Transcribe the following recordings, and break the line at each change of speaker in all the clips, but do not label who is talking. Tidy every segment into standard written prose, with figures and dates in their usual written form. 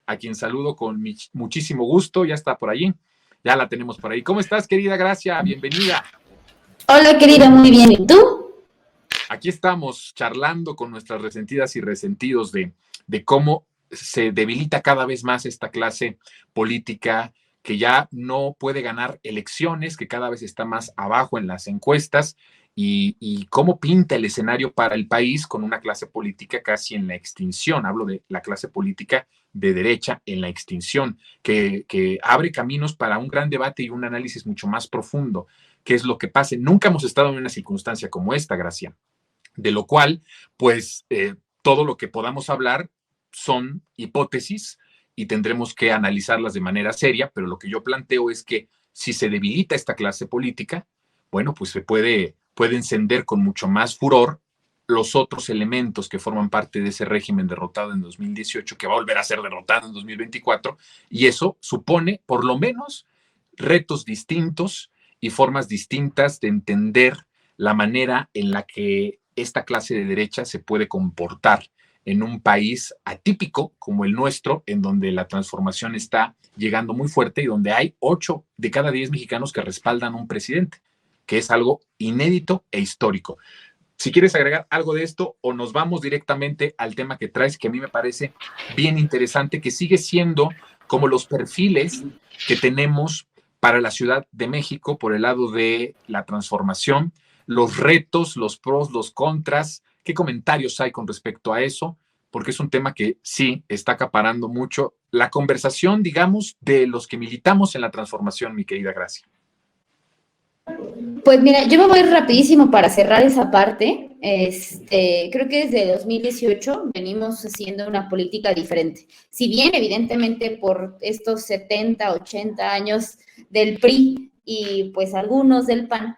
a quien saludo con muchísimo gusto. Ya está por allí, ya la tenemos por ahí. ¿Cómo estás, querida Gracia? Bienvenida.
Hola, querida, muy bien. ¿Y tú?
Aquí estamos charlando con nuestras resentidas y resentidos de cómo se debilita cada vez más esta clase política que ya no puede ganar elecciones, que cada vez está más abajo en las encuestas, y cómo pinta el escenario para el país con una clase política casi en la extinción. Hablo de la clase política de derecha en la extinción, que abre caminos para un gran debate y un análisis mucho más profundo. ¿Qué es lo que pasa? Nunca hemos estado en una circunstancia como esta, Gracia. De lo cual, pues, todo lo que podamos hablar son hipótesis y tendremos que analizarlas de manera seria, pero lo que yo planteo es que si se debilita esta clase política, bueno, pues se puede encender con mucho más furor los otros elementos que forman parte de ese régimen derrotado en 2018, que va a volver a ser derrotado en 2024, y eso supone, por lo menos, retos distintos y formas distintas de entender la manera en la que esta clase de derecha se puede comportar en un país atípico como el nuestro, en donde la transformación está llegando muy fuerte y donde hay 8 de cada 10 mexicanos que respaldan a un presidente, que es algo inédito e histórico. Si quieres agregar algo de esto o nos vamos directamente al tema que traes, que a mí me parece bien interesante, que sigue siendo como los perfiles que tenemos para la Ciudad de México por el lado de la transformación, los retos, los pros, los contras, qué comentarios hay con respecto a eso, porque es un tema que sí está acaparando mucho la conversación, digamos, de los que militamos en la transformación, mi querida Gracia.
Pues mira, yo me voy rapidísimo para cerrar esa parte. Creo que desde 2018 venimos haciendo una política diferente. Si bien, evidentemente, por estos 70, 80 años del PRI y pues algunos del PAN,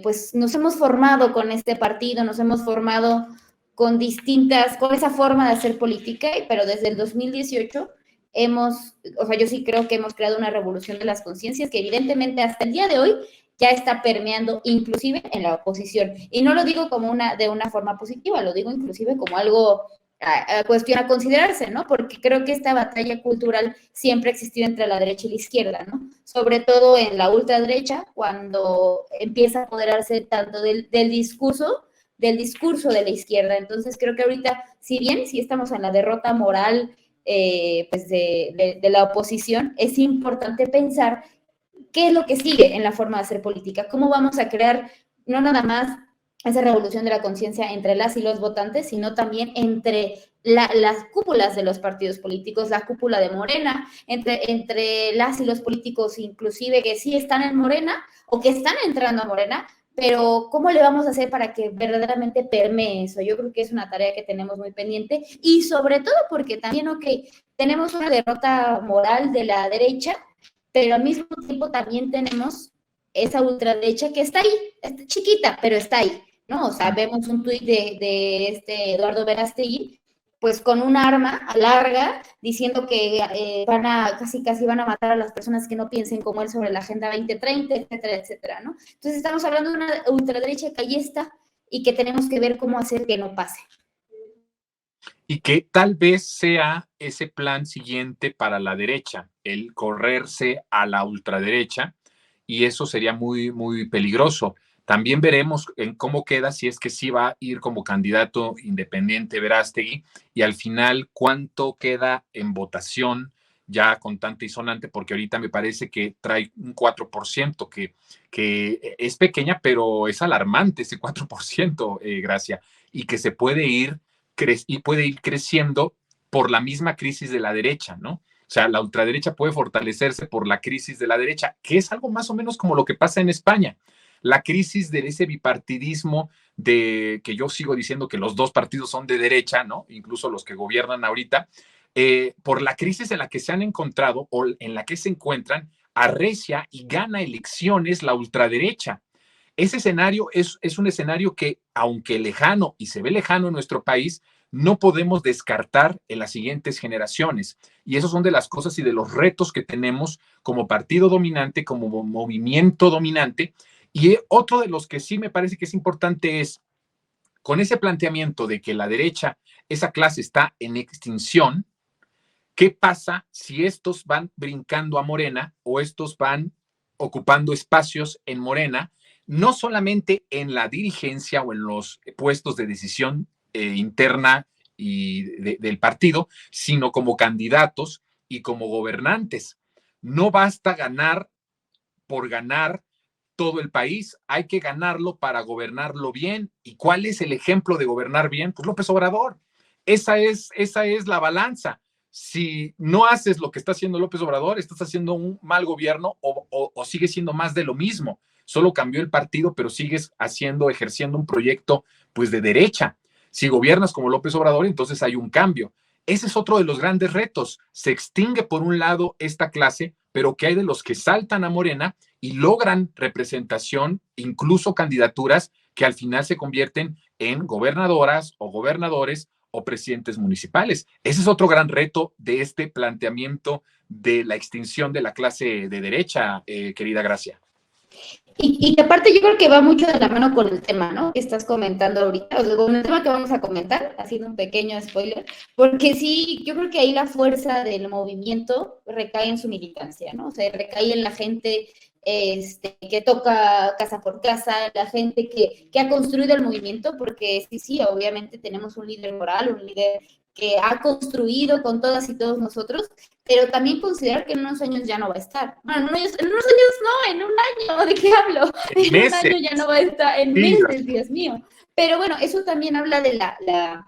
pues nos hemos formado con este partido, nos hemos formado con esa forma de hacer política, pero desde el 2018 yo sí creo que hemos creado una revolución de las conciencias que evidentemente hasta el día de hoy ya está permeando inclusive en la oposición. Y no lo digo como de una forma positiva, lo digo inclusive como algo cuestión a considerarse, ¿no? Porque creo que esta batalla cultural siempre ha existido entre la derecha y la izquierda, ¿no? Sobre todo en la ultraderecha, cuando empieza a apoderarse tanto del discurso de la izquierda. Entonces creo que ahorita, si bien sí estamos en la derrota moral pues de la oposición, es importante pensar qué es lo que sigue en la forma de hacer política, cómo vamos a crear no nada más esa revolución de la conciencia entre las y los votantes, sino también entre las cúpulas de los partidos políticos, la cúpula de Morena, entre las y los políticos inclusive que sí están en Morena o que están entrando a Morena, pero ¿cómo le vamos a hacer para que verdaderamente permee eso? Yo creo que es una tarea que tenemos muy pendiente y sobre todo porque también, tenemos una derrota moral de la derecha, pero al mismo tiempo también tenemos esa ultraderecha que está ahí, está chiquita, pero está ahí, ¿no? O sea, vemos un tuit de Eduardo Verástegui, pues con un arma larga, diciendo que casi van a matar a las personas que no piensen como él sobre la Agenda 2030, etcétera, etcétera, ¿no? Entonces estamos hablando de una ultraderecha que ahí está y que tenemos que ver cómo hacer que no pase.
Y que tal vez sea ese plan siguiente para la derecha, el correrse a la ultraderecha, y eso sería muy, muy peligroso. También veremos en cómo queda, si es que sí va a ir como candidato independiente Verástegui, y al final cuánto queda en votación ya contante y sonante, porque ahorita me parece que trae un 4%, que es pequeña, pero es alarmante ese 4%, Gracia, y que se puede ir creciendo por la misma crisis de la derecha, ¿no? O sea, la ultraderecha puede fortalecerse por la crisis de la derecha, que es algo más o menos como lo que pasa en España. La crisis de ese bipartidismo de que yo sigo diciendo que los dos partidos son de derecha, ¿no? Incluso los que gobiernan ahorita, por la crisis en la que se han encontrado o en la que se encuentran, arrecia y gana elecciones la ultraderecha. Ese escenario es un escenario que, aunque lejano y se ve lejano en nuestro país, no podemos descartar en las siguientes generaciones. Y esos son de las cosas y de los retos que tenemos como partido dominante, como movimiento dominante. Y otro de los que sí me parece que es importante es, con ese planteamiento de que la derecha, esa clase está en extinción, ¿Qué pasa si estos van brincando a Morena o estos van ocupando espacios en Morena, no solamente en la dirigencia o en los puestos de decisión interna y del partido, sino como candidatos y como gobernantes? No basta ganar por ganar todo el país, hay que ganarlo para gobernarlo bien. ¿Y cuál es el ejemplo de gobernar bien? Pues López Obrador. Esa es la balanza. Si no haces lo que está haciendo López Obrador, estás haciendo un mal gobierno o sigue siendo más de lo mismo. Solo cambió el partido, pero sigues ejerciendo un proyecto pues de derecha. Si gobiernas como López Obrador, entonces hay un cambio. Ese es otro de los grandes retos. Se extingue por un lado esta clase, pero ¿qué hay de los que saltan a Morena y logran representación, incluso candidaturas que al final se convierten en gobernadoras o gobernadores o presidentes municipales? Ese es otro gran reto de este planteamiento de la extinción de la clase de derecha, querida Gracia.
Y aparte yo creo que va mucho de la mano con el tema, ¿no? Que estás comentando ahorita, o sea, con el tema que vamos a comentar, haciendo un pequeño spoiler, porque sí, yo creo que ahí la fuerza del movimiento recae en su militancia, ¿no? O sea, recae en la gente que toca casa por casa, la gente que ha construido el movimiento, porque sí, obviamente tenemos un líder moral, un líder que ha construido con todas y todos nosotros, pero también considerar que en unos años ya no va a estar. Bueno, en unos años no, en un año, ¿de qué hablo? En un año ya no va a estar, en meses, Dios mío. Pero bueno, eso también habla de la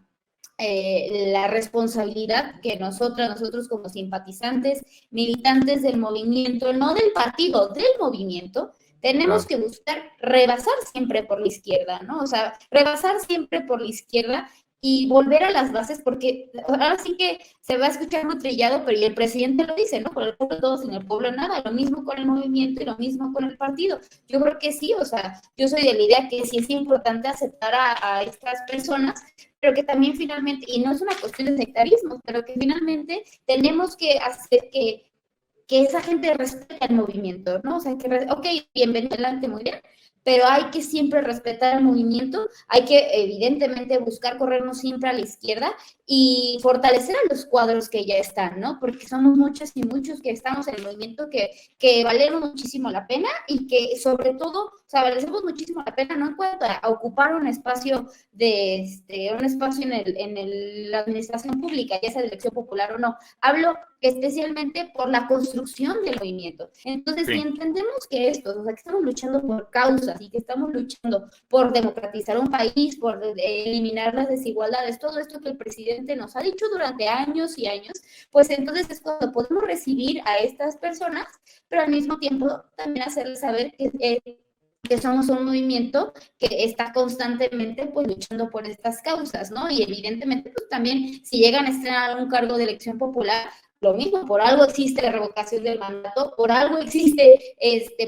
responsabilidad que nosotros como simpatizantes, militantes del movimiento, no del partido, del movimiento, tenemos que buscar rebasar siempre por la izquierda, ¿no? O sea, rebasar siempre por la izquierda y volver a las bases, porque ahora sí que se va a escuchar muy trillado, pero y el presidente lo dice, ¿no? Por el pueblo todo, sin el pueblo nada, lo mismo con el movimiento y lo mismo con el partido. Yo creo que sí, o sea, yo soy de la idea que sí es importante aceptar a estas personas, pero que también finalmente, y no es una cuestión de sectarismo, pero que finalmente tenemos que hacer que esa gente respete el movimiento, ¿no? O sea, que, ok, bienvenido, adelante, muy bien, pero hay que siempre respetar el movimiento, hay que evidentemente buscar corrernos siempre a la izquierda y fortalecer a los cuadros que ya están, ¿no? Porque somos muchos y muchos que estamos en el movimiento que valemos muchísimo la pena y que sobre todo, o sea, valemos muchísimo la pena, no en cuanto a ocupar un espacio un espacio en la administración pública, ya sea de elección popular o no. Hablo especialmente por la construcción del movimiento. Entonces, si entendemos que esto, o sea, que estamos luchando por causas y que estamos luchando por democratizar un país, por eliminar las desigualdades, todo esto que el presidente nos ha dicho durante años y años, pues entonces es cuando podemos recibir a estas personas, pero al mismo tiempo también hacerles saber que somos un movimiento que está constantemente pues luchando por estas causas, ¿no? Y evidentemente pues también si llegan a estrenar un cargo de elección popular, lo mismo, por algo existe la revocación del mandato, por algo existe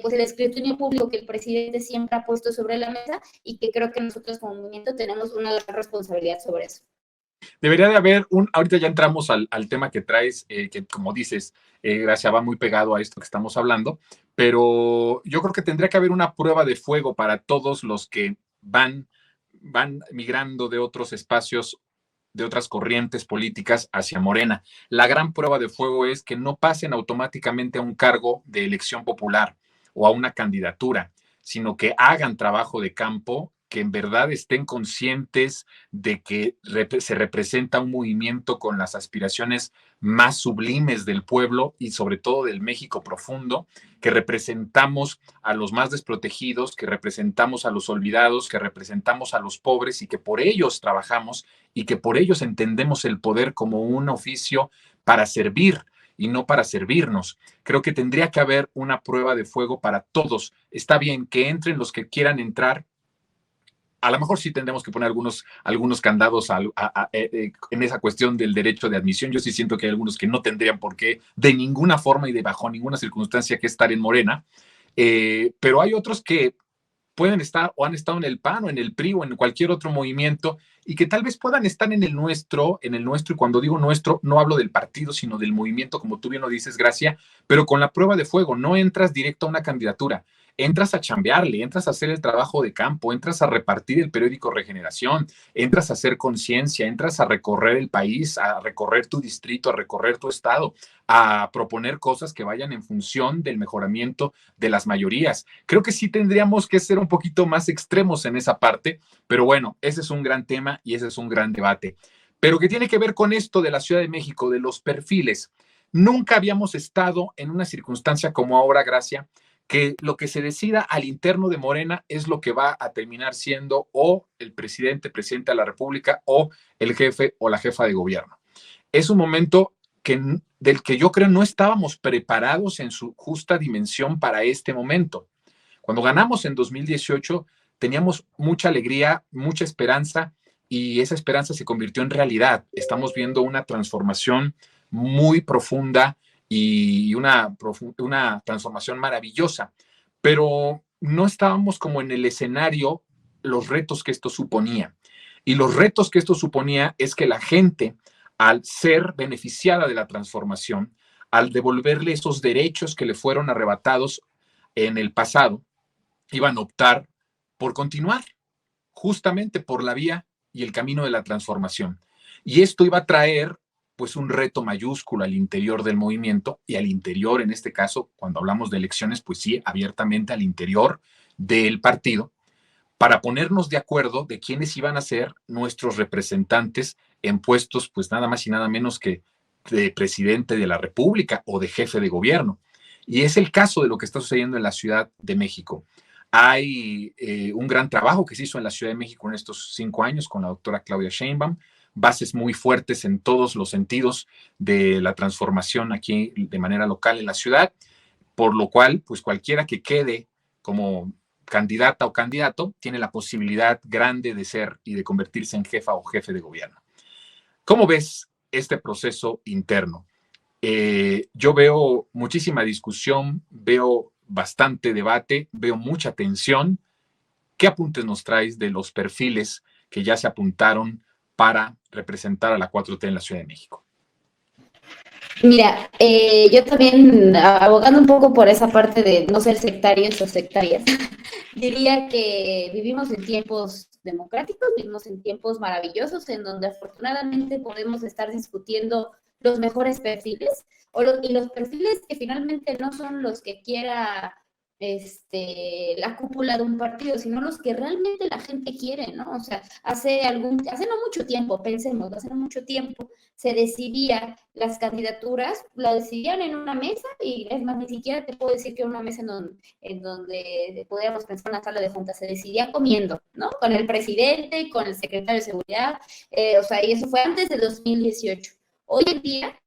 pues el escrutinio público que el presidente siempre ha puesto sobre la mesa y que creo que nosotros como movimiento tenemos una gran responsabilidad sobre eso.
Debería de haber ahorita ya entramos al tema que traes, que como dices, Gracia, va muy pegado a esto que estamos hablando, pero yo creo que tendría que haber una prueba de fuego para todos los que van migrando de otros espacios, de otras corrientes políticas hacia Morena. La gran prueba de fuego es que no pasen automáticamente a un cargo de elección popular o a una candidatura, sino que hagan trabajo de campo, que en verdad estén conscientes de que se representa un movimiento con las aspiraciones más sublimes del pueblo y sobre todo del México profundo, que representamos a los más desprotegidos, que representamos a los olvidados, que representamos a los pobres y que por ellos trabajamos y que por ellos entendemos el poder como un oficio para servir y no para servirnos. Creo que tendría que haber una prueba de fuego para todos. Está bien que entren los que quieran entrar. A lo mejor sí tendremos que poner algunos candados en esa cuestión del derecho de admisión. Yo sí siento que hay algunos que no tendrían por qué, de ninguna forma y de bajo ninguna circunstancia, que estar en Morena, pero hay otros que pueden estar o han estado en el PAN o en el PRI o en cualquier otro movimiento y que tal vez puedan estar en el nuestro, y cuando digo nuestro, no hablo del partido, sino del movimiento, como tú bien lo dices, Gracia, pero con la prueba de fuego, no entras directo a una candidatura, entras a chambearle, entras a hacer el trabajo de campo, entras a repartir el periódico Regeneración, entras a hacer conciencia, entras a recorrer el país, a recorrer tu distrito, a recorrer tu estado, a proponer cosas que vayan en función del mejoramiento de las mayorías. Creo que sí tendríamos que ser un poquito más extremos en esa parte, pero bueno, ese es un gran tema y ese es un gran debate. Pero que tiene que ver con esto de la Ciudad de México, de los perfiles. Nunca habíamos estado en una circunstancia como ahora, Gracia, que lo que se decida al interno de Morena es lo que va a terminar siendo o el presidente de la República, o el jefe o la jefa de gobierno. Es un momento del que yo creo no estábamos preparados en su justa dimensión para este momento. Cuando ganamos en 2018, teníamos mucha alegría, mucha esperanza, y esa esperanza se convirtió en realidad. Estamos viendo una transformación muy profunda y una transformación maravillosa, pero no estábamos como en el escenario los retos que esto suponía. Y los retos que esto suponía es que la gente, al ser beneficiada de la transformación, al devolverle esos derechos que le fueron arrebatados en el pasado, iban a optar por continuar justamente por la vía y el camino de la transformación. Y esto iba a traer pues un reto mayúsculo al interior del movimiento, y al interior, en este caso, cuando hablamos de elecciones, pues sí, abiertamente al interior del partido, para ponernos de acuerdo de quiénes iban a ser nuestros representantes en puestos, pues nada más y nada menos que de presidente de la República o de jefe de gobierno. Y es el caso de lo que está sucediendo en la Ciudad de México. Hay un gran trabajo que se hizo en la Ciudad de México en estos 5 años con la doctora Claudia Sheinbaum, bases muy fuertes en todos los sentidos de la transformación aquí de manera local en la ciudad, por lo cual, pues cualquiera que quede como candidata o candidato tiene la posibilidad grande de ser y de convertirse en jefa o jefe de gobierno. ¿Cómo ves este proceso interno? Yo veo muchísima discusión, veo bastante debate, veo mucha tensión. ¿Qué apuntes nos traes de los perfiles que ya se apuntaron para representar a la 4T en la Ciudad de México?
Mira, yo también, abogando un poco por esa parte de no ser sectarios o sectarias, diría que vivimos en tiempos democráticos, vivimos en tiempos maravillosos en donde afortunadamente podemos estar discutiendo los mejores perfiles y los perfiles que finalmente no son los que quiera la cúpula de un partido, sino los que realmente la gente quiere, ¿no? O sea, hace no mucho tiempo, pensemos, hace no mucho tiempo se decidía las candidaturas, la decidían en una mesa, y es más, ni siquiera te puedo decir que una mesa en donde podíamos pensar en una sala de juntas, se decidía comiendo, ¿no? Con el presidente, con el secretario de seguridad, o sea, y eso fue antes de 2018. Hoy en día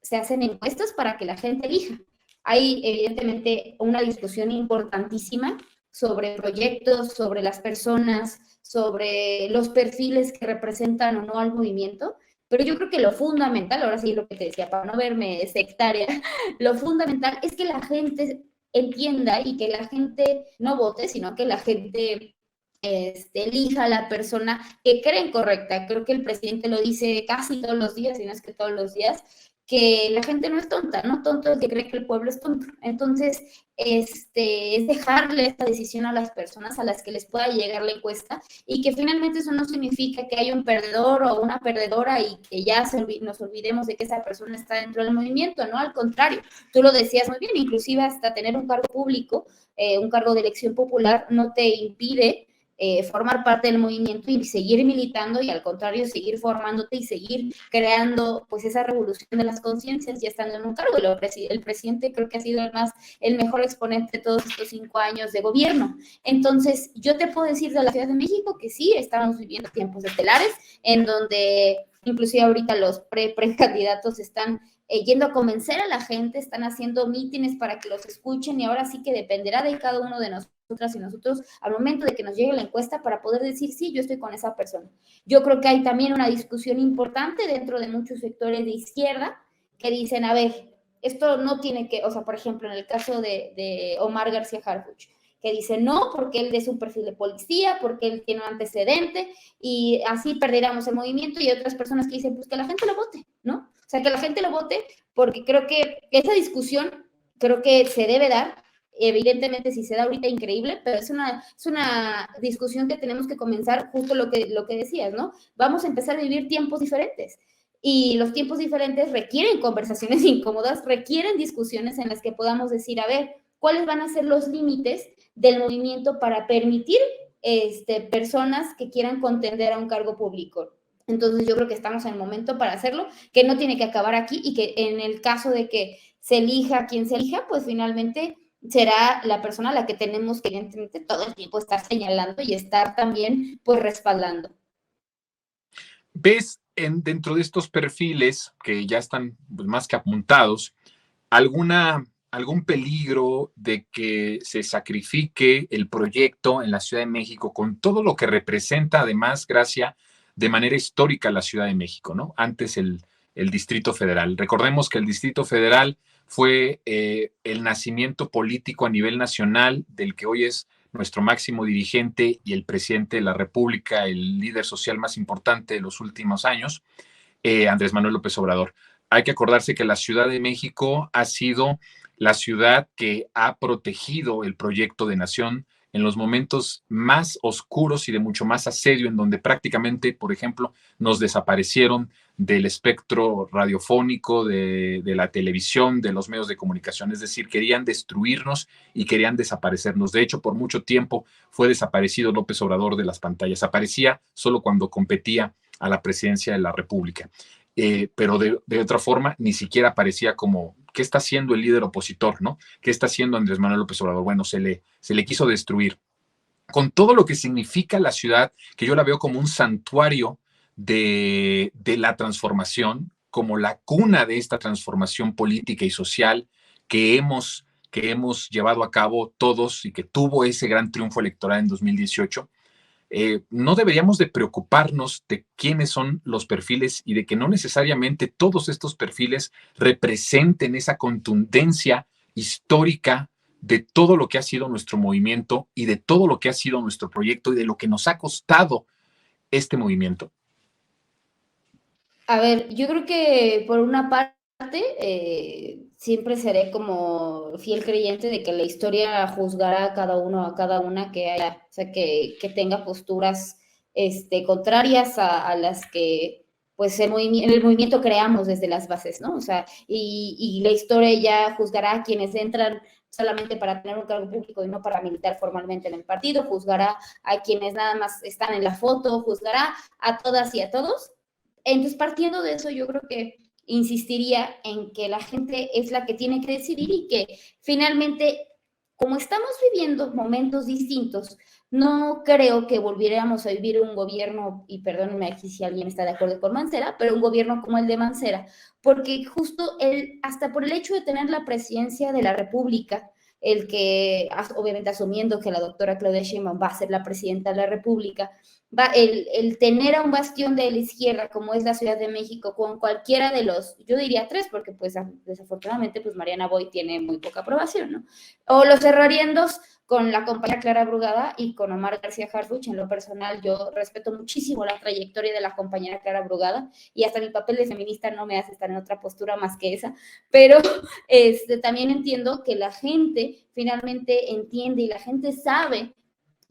se hacen encuestas para que la gente elija. Hay evidentemente una discusión importantísima sobre proyectos, sobre las personas, sobre los perfiles que representan o no al movimiento, pero yo creo que lo fundamental, ahora sí lo que te decía, para no verme sectaria, lo fundamental es que la gente entienda y que la gente no vote, sino que la gente elija a la persona que creen correcta. Creo que el presidente lo dice casi todos los días, si no es que todos los días, que la gente no es tonta, no tonto el que cree que el pueblo es tonto. Entonces, es dejarle esta decisión a las personas a las que les pueda llegar la encuesta, y que finalmente eso no significa que haya un perdedor o una perdedora y que ya nos olvidemos de que esa persona está dentro del movimiento, ¿no? Al contrario, tú lo decías muy bien, inclusive hasta tener un cargo público, un cargo de elección popular, no te impide formar parte del movimiento y seguir militando, y al contrario, seguir formándote y seguir creando pues esa revolución de las conciencias ya estando en un cargo. El presidente creo que ha sido el mejor exponente de todos estos 5 años de gobierno. Entonces, yo te puedo decir de la Ciudad de México que sí, estamos viviendo tiempos estelares en donde inclusive ahorita los precandidatos están yendo a convencer a la gente, están haciendo mítines para que los escuchen, y ahora sí que dependerá de cada uno de nosotras y nosotros al momento de que nos llegue la encuesta para poder decir, sí, yo estoy con esa persona. Yo creo que hay también una discusión importante dentro de muchos sectores de izquierda que dicen, a ver, esto no tiene que, o sea, por ejemplo, en el caso de Omar García Harfuch, que dice no, porque él es un perfil de policía, porque él tiene un antecedente, y así perderíamos el movimiento, y otras personas que dicen, pues que la gente lo vote, ¿no? O sea, que la gente lo vote, porque creo que esa discusión creo que se debe dar, evidentemente si se da ahorita increíble, pero es una discusión que tenemos que comenzar justo lo que decías, ¿no? Vamos a empezar a vivir tiempos diferentes. Y los tiempos diferentes requieren conversaciones incómodas, requieren discusiones en las que podamos decir, a ver, ¿cuáles van a ser los límites del movimiento para permitir personas que quieran contender a un cargo público? Entonces yo creo que estamos en el momento para hacerlo, que no tiene que acabar aquí y que en el caso de que se elija quien se elija, pues finalmente será la persona a la que tenemos que evidentemente todo el tiempo estar señalando y estar también pues respaldando.
¿Ves dentro de estos perfiles que ya están pues, más que apuntados, algún peligro de que se sacrifique el proyecto en la Ciudad de México con todo lo que representa, además, Gracia, de manera histórica la Ciudad de México, ¿no? Antes el Distrito Federal. Recordemos que el Distrito Federal fue el nacimiento político a nivel nacional del que hoy es nuestro máximo dirigente y el presidente de la República, el líder social más importante de los últimos años, Andrés Manuel López Obrador. Hay que acordarse que la Ciudad de México ha sido la ciudad que ha protegido el proyecto de nación en los momentos más oscuros y de mucho más asedio, en donde prácticamente, por ejemplo, nos desaparecieron del espectro radiofónico, de la televisión, de los medios de comunicación. Es decir, querían destruirnos y querían desaparecernos. De hecho, por mucho tiempo fue desaparecido López Obrador de las pantallas. Aparecía solo cuando competía a la presidencia de la República. Pero de otra forma, ni siquiera aparecía como, ¿qué está haciendo el líder opositor, no? ¿Qué está haciendo Andrés Manuel López Obrador? Bueno, se le quiso destruir. Con todo lo que significa la ciudad, que yo la veo como un santuario de la transformación, como la cuna de esta transformación política y social que hemos llevado a cabo todos y que tuvo ese gran triunfo electoral en 2018. No deberíamos de preocuparnos de quiénes son los perfiles y de que no necesariamente todos estos perfiles representen esa contundencia histórica de todo lo que ha sido nuestro movimiento y de todo lo que ha sido nuestro proyecto y de lo que nos ha costado este movimiento.
A ver, yo creo que por una parte siempre seré como fiel creyente de que la historia juzgará a cada uno, a cada una que haya, o sea, que tenga posturas contrarias a las que pues en el movimiento creamos desde las bases, ¿no? O sea, y la historia ya juzgará a quienes entran solamente para tener un cargo público y no para militar formalmente en el partido, juzgará a quienes nada más están en la foto, juzgará a todas y a todos. Entonces, partiendo de eso, yo creo que insistiría en que la gente es la que tiene que decidir y que finalmente, como estamos viviendo momentos distintos, no creo que volviéramos a vivir un gobierno, y perdónenme aquí si alguien está de acuerdo con Mancera, pero un gobierno como el de Mancera, porque justo hasta por el hecho de tener la presidencia de la República, el que, obviamente asumiendo que la doctora Claudia Sheinbaum va a ser la presidenta de la República, el tener a un bastión de la izquierda como es la Ciudad de México con cualquiera de los, yo diría 3, porque pues desafortunadamente pues Mariana Boy tiene muy poca aprobación, ¿no? O los cerrarían 2 con la compañera Clara Brugada y con Omar García Harfuch. En lo personal yo respeto muchísimo la trayectoria de la compañera Clara Brugada y hasta mi papel de feminista no me hace estar en otra postura más que esa, pero también entiendo que la gente finalmente entiende y la gente sabe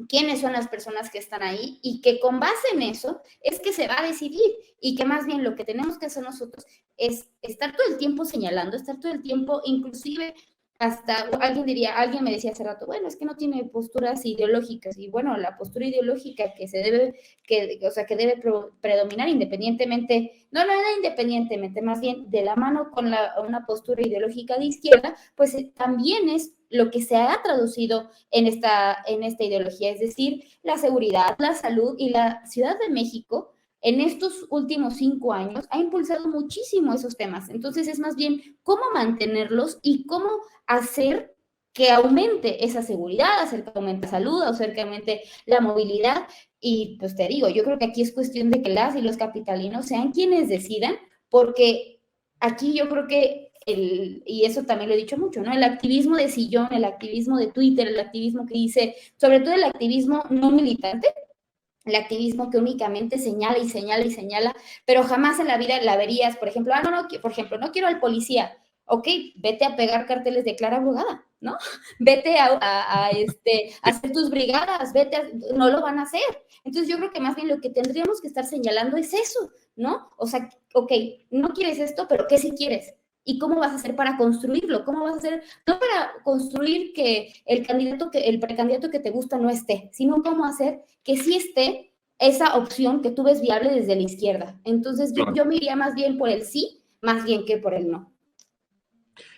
quiénes son las personas que están ahí y que con base en eso es que se va a decidir y que más bien lo que tenemos que hacer nosotros es estar todo el tiempo señalando, estar todo el tiempo, inclusive hasta alguien me decía hace rato, bueno, es que no tiene posturas ideológicas y bueno, la postura ideológica que debe predominar independientemente, no independientemente, más bien de la mano con una postura ideológica de izquierda, pues también es lo que se ha traducido en esta ideología, es decir, la seguridad, la salud y la Ciudad de México en estos últimos 5 años ha impulsado muchísimo esos temas. Entonces es más bien cómo mantenerlos y cómo hacer que aumente esa seguridad, hacer que aumente la salud, hacer que aumente la movilidad. Y pues te digo, yo creo que aquí es cuestión de que las y los capitalinos sean quienes decidan, porque aquí yo creo que y eso también lo he dicho mucho, ¿no? El activismo de sillón, el activismo de Twitter, el activismo que dice, sobre todo el activismo no militante, el activismo que únicamente señala y señala y señala, pero jamás en la vida la verías, por ejemplo, por ejemplo, no quiero al policía, ok, vete a pegar carteles de Clara Brugada, ¿no? Vete a hacer tus brigadas, no lo van a hacer. Entonces yo creo que más bien lo que tendríamos que estar señalando es eso, ¿no? O sea, ok, no quieres esto, pero ¿qué sí quieres? ¿Y cómo vas a hacer para construirlo? ¿Cómo vas a hacer, no para construir que el precandidato que te gusta no esté, sino cómo hacer que sí esté esa opción que tú ves viable desde la izquierda? Entonces yo me iría más bien por el sí, más bien que por el no.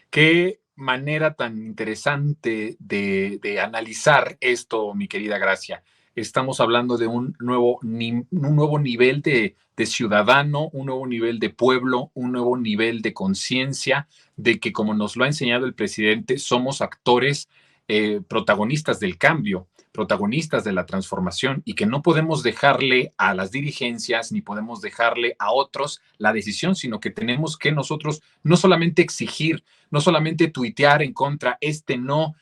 Qué manera tan interesante de analizar esto, mi querida Gracia. Estamos hablando de un nuevo nivel de ciudadano, un nuevo nivel de pueblo, un nuevo nivel de conciencia, de que, como nos lo ha enseñado el presidente, somos actores protagonistas del cambio, protagonistas de la transformación, y que no podemos dejarle a las dirigencias ni podemos dejarle a otros la decisión, sino que tenemos que nosotros no solamente exigir, no solamente tuitear en contra, este no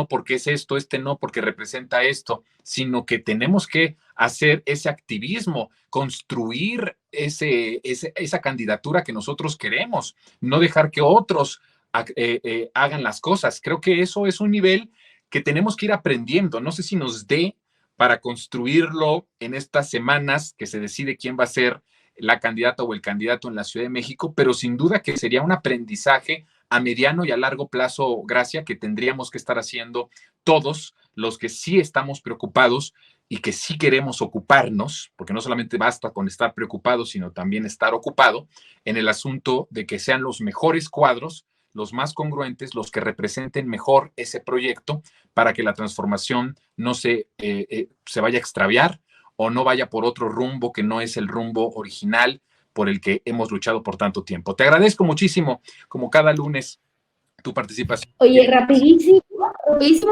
porque es esto, este no porque representa esto, sino que tenemos que hacer ese activismo, construir esa candidatura que nosotros queremos, no dejar que otros hagan las cosas. Creo que eso es un nivel que tenemos que ir aprendiendo. No sé si nos dé para construirlo en estas semanas que se decide quién va a ser la candidata o el candidato en la Ciudad de México, pero sin duda que sería un aprendizaje a mediano y a largo plazo, Gracia, que tendríamos que estar haciendo todos los que sí estamos preocupados y que sí queremos ocuparnos, porque no solamente basta con estar preocupado, sino también estar ocupado en el asunto de que sean los mejores cuadros, los más congruentes, los que representen mejor ese proyecto para que la transformación no se vaya a extraviar o no vaya por otro rumbo que no es el rumbo original por el que hemos luchado por tanto tiempo. Te agradezco muchísimo, como cada lunes, tu participación.
Oye, rapidísimo,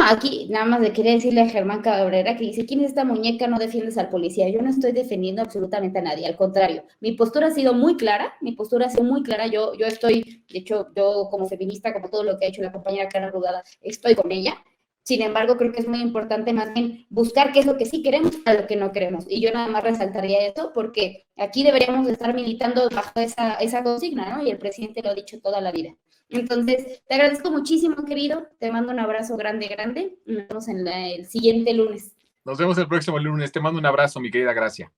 aquí nada más le quería decirle a Germán Cabrera que dice, ¿quién es esta muñeca? No defiendes al policía. Yo no estoy defendiendo absolutamente a nadie, al contrario, mi postura ha sido muy clara, yo estoy, de hecho, yo como feminista, como todo lo que ha hecho la compañera Clara Rugada, estoy con ella. Sin embargo, creo que es muy importante más bien buscar qué es lo que sí queremos y lo que no queremos. Y yo nada más resaltaría eso porque aquí deberíamos estar militando bajo esa consigna, ¿no? Y el presidente lo ha dicho toda la vida. Entonces, te agradezco muchísimo, querido. Te mando un abrazo grande, grande. Nos vemos el siguiente lunes.
Nos vemos el próximo lunes. Te mando un abrazo, mi querida Gracia.